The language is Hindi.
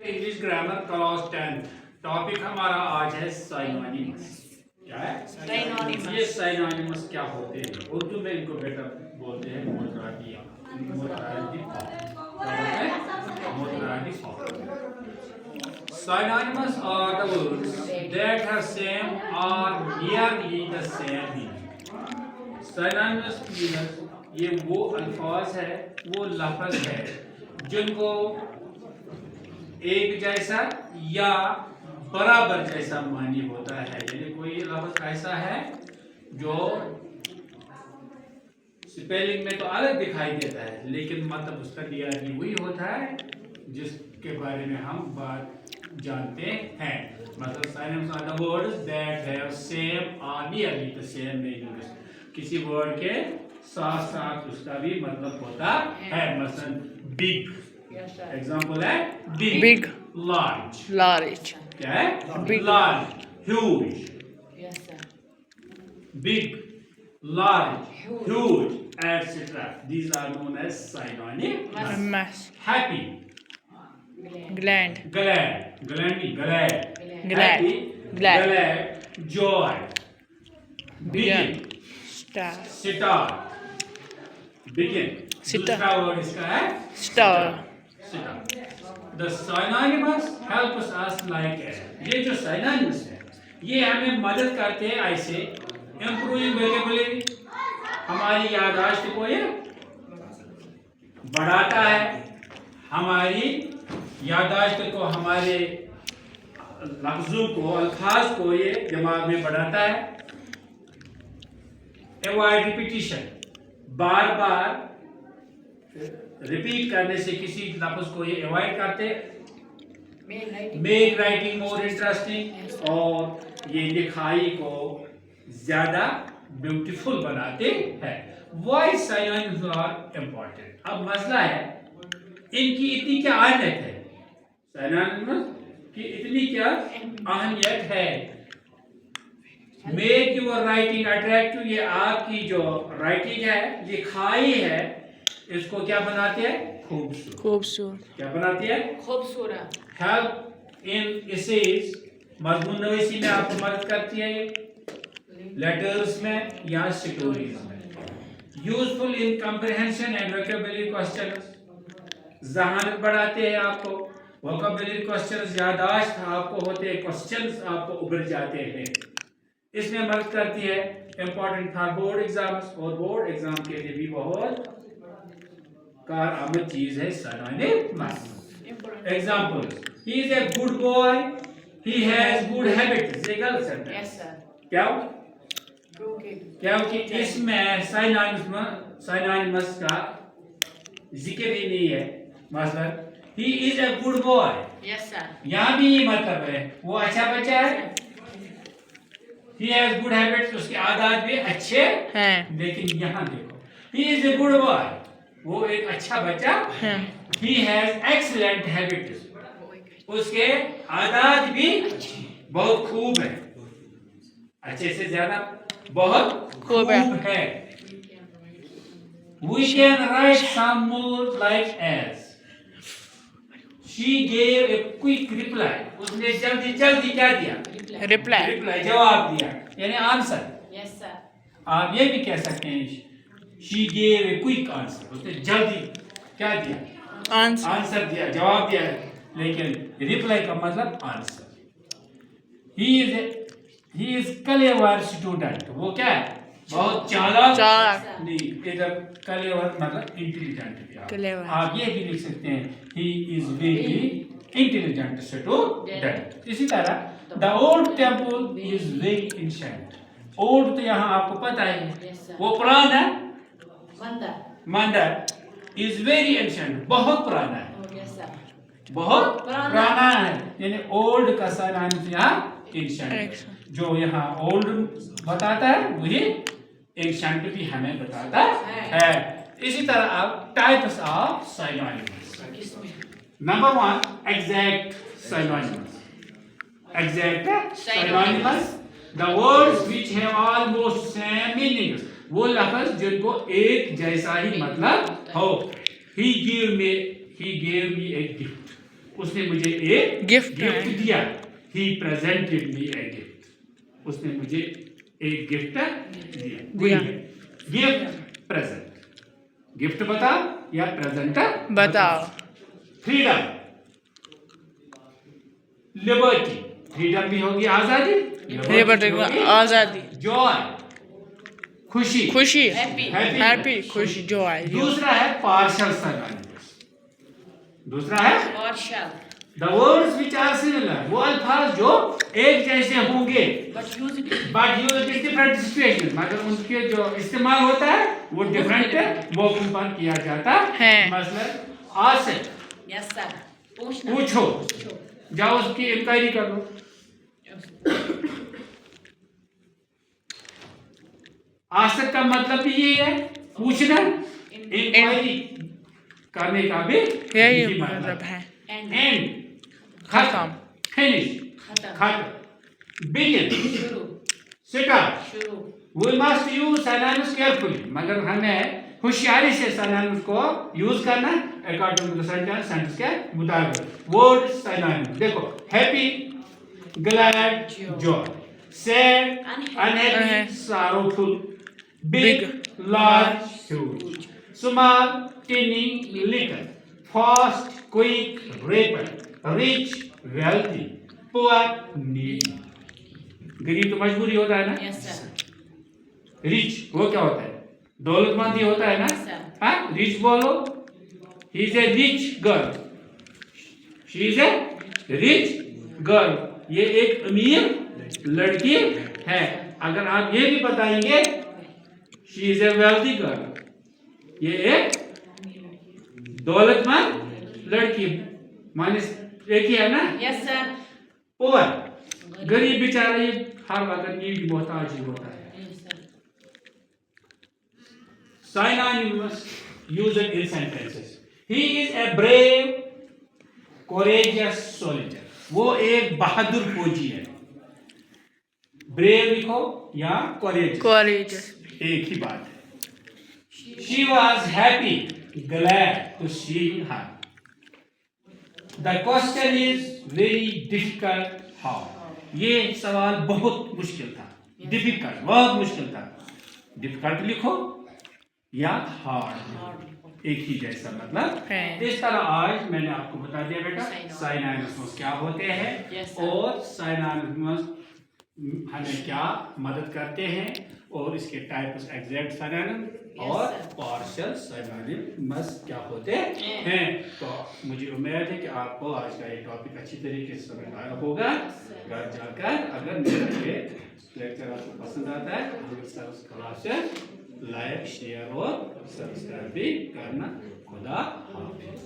इंग्लिश ग्रामर क्लास 10 टॉपिक हमारा आज है साइनोनिम्स। क्या है Synonymous। ये साइनोनिम्स क्या होते हैं? उर्दू में इनको बेटा बोलते हैं मुतरादिफ। Synonymous are the words that have same or nearly the same meaning. Synonymous meanings ये वो अल्फाज है, वो लफ्ज है जिनको एक जैसा या बराबर जैसा मानी होता है। यानी कोई लफ्ज ऐसा है जो स्पेलिंग में तो अलग दिखाई देता है लेकिन मतलब उसका नियरली वही होता है जिसके बारे में हम बात जानते हैं। मतलब synonyms are the words that have same or nearly the same meaning। किसी वर्ड के साथ साथ उसका भी मतलब होता है। मसलन बिग, एग्जांपल है Big। लार्ज। Large। क्या है? Big। Large, huge. Yes, sir. Big, large, huge, etc. These are known as synonyms. Mass। Happy, Gland। glad, glad, Glad, happy, glad, joy, begin, Star। sitar, begin. Sitar। दूसरा वर्ड इसका है Star। sitar. The synonyms help us like ये जो synonyms है ये हमें मदद करते हैं ऐसे improving vocabulary, हमारी याददाश्त को ये बढ़ाता है, हमारी याददाश्त को, हमारे लफ्जों को, अल्फाज को ये दिमाग में बढ़ाता है। अवॉइड रिपीटिशन, बार बार रिपीट करने से किसी लफ्ज को ये अवॉइड करते। मेक राइटिंग मोर इंटरेस्टिंग, और ये लिखाई को ज्यादा ब्यूटीफुल बनाते हैं। Why synonyms are important? अब मसला है इनकी इतनी क्या अहमियत है, साइनोनिम्स की इतनी क्या अहमियत है। मेक योर राइटिंग अट्रैक्टिव, ये आपकी जो राइटिंग है, लिखाई है, इसको क्या बनाती है? खूबसूरत। खूबसूरत। क्या बनाती है? खूबसूरत। हेल्प इन एसेज, मजमून नवीसी में आपको मदद करती है, लेटर्स में या स्टोरीज में। Useful in comprehension and vocabulary questions, ज़हानत बढ़ाते हैं आपको। वोकैबुलरी क्वेश्चंस, याददाश्त आपको होते हैं, क्वेश्चंस आपको उभर जाते हैं, इसमें मदद करती है। इंपॉर्टेंट फॉर बोर्ड एग्जाम्स, और बोर्ड एग्जाम के लिए भी बहुत कारआमद चीज है synonyms. Examples, he is a good boy, he has good habits. ये गलत सेंटेंस। Yes, sir. क्या? Okay. क्योंकि इसमें साइनोनिम्स का जिक्र ही नहीं है। मतलब he is a good boy, Yes, sir. यहाँ भी ये मतलब है वो अच्छा बच्चा है। ही हैज गुड हैबिट्स, उसके आदत भी अच्छे हैं। लेकिन यहाँ देखो, he is a good boy, वो एक अच्छा बच्चा है। ही हैज एक्सीलेंट हैबिट्स, उसके आदत भी बहुत खूब है, अच्छे से ज्यादा बहुत खूब है। We can write some more like as. She gave a quick reply. उसने जल्दी जल्दी क्या दिया? Reply। रिप्लाई, जवाब दिया, यानी आंसर। Yes, sir. आप ये भी कह सकते हैं she gave a quick answer, उसने जल्दी क्या दिया? Answer। आंसर दिया, जवाब दिया। लेकिन रिप्लाई का मतलब answer. he is clever student, वो क्या है? बहुत चालाक। नहीं, इधर clever मतलब इंटेलिजेंट। Clever। आप ये भी लिख सकते हैं he is very intelligent student। इसी तरह the old temple is very ancient। old तो यहाँ आपको पता है Yes, sir. वो पुराना है। Manda। मंदिर is very ancient, बहुत पुराना है, Oh, yes, sir. बहुत पुराना पुराना है। यानी ओल्ड का साइनोनिम्स यहाँ एंशिएंट, जो यहाँ ओल्ड बताता है वही एंशिएंट भी हमें बताता है। इसी तरह आप टाइप्स ऑफ साइनोनिम्स। किसमें? Number 1, exact synonyms. Exact synonyms, the words which have almost same meaning, वो लफ्ज जिनको एक जैसा ही मतलब हो। ही gave me a gift, उसने मुझे एक Gift दिया। He presented me a gift. उसने मुझे एक गिफ्ट दिया। Gift present. गिफ्ट बताओ या प्रेजेंट बताओ। फ्रीडम, लिबर्टी, फ्रीडम भी होगी आजादी, लिबर्टी आजादी। जॉय, खुशी, खुशी, हैप्पी, खुशी, जॉय। दूसरा है पार्शल सिनोनिम्स। दूसरा है partial, the words which are similar, वो अल्फाज जो एक जैसे होंगे but used in different situations, मगर उनके जो इस्तेमाल होता है वो डिफरेंट मौकों पर किया जाता है। मसलन आसिफ, यस सर, पूछो, जाओ उसकी इंक्वायरी कर लो। आसिफ का मतलब भी ये है, पूछना, इंक्वायरी करने का भी यही मतलब है। एंड, खत्म, फिनिश, खत्म, begin, start. We must use synonyms carefully, मगर हमें होशियारी से synonyms को यूज करना according to the sentence के मुताबिक। Word synonyms देखो, happy, glad, joy, sad, unhappy, sorrowful, big, large, huge, small, teeny, little, fast, quick, rapid, rich, wealthy, poor, needy। गरीब तो मजबूरी होता है ना। Yes sir. रिच वो क्या होता है, दौलतमंद ही होता है ना। हाँ, रिच बोलो, he is a rich girl, she is a rich girl, ये एक अमीर लड़की है। अगर आप ये भी बताएंगे she is a wealthy girl, ये एक दौलतमंद लड़की, माने एक ही है ना। Yes sir. पुअर, गरीब बेचारा, ये हर वक्त नीड मोहताज ही होता है। Synonyms used in sentences. He is a brave, courageous soldier. वो एक बहादुर फौजी है। ब्रेव लिखो या courageous, एक ही बात है। She was happy, glad to see her. The question is very difficult. How? ये सवाल बहुत मुश्किल था। Difficult, बहुत मुश्किल था। Difficult लिखो या हार्ड, एक ही जैसा मतलब। इस तरह आज मैंने आपको बता दिया बेटा साइनोनिम्स क्या होते हैं और साइनोनिम्स हमें क्या मदद करते हैं और इसके टाइप्स एग्जैक्ट साइनोनिम और पार्शियल साइनोनिम्स क्या होते हैं। तो मुझे उम्मीद है कि आपको आज का ये टॉपिक अच्छी तरीके से समझ आया होगा। घर जाकर अगर मेरा ये लेक्चर आपको पसंद आता है तो क्लास से लाइक, शेयर और सब्सक्राइब भी करना। खुदा हाफिज़।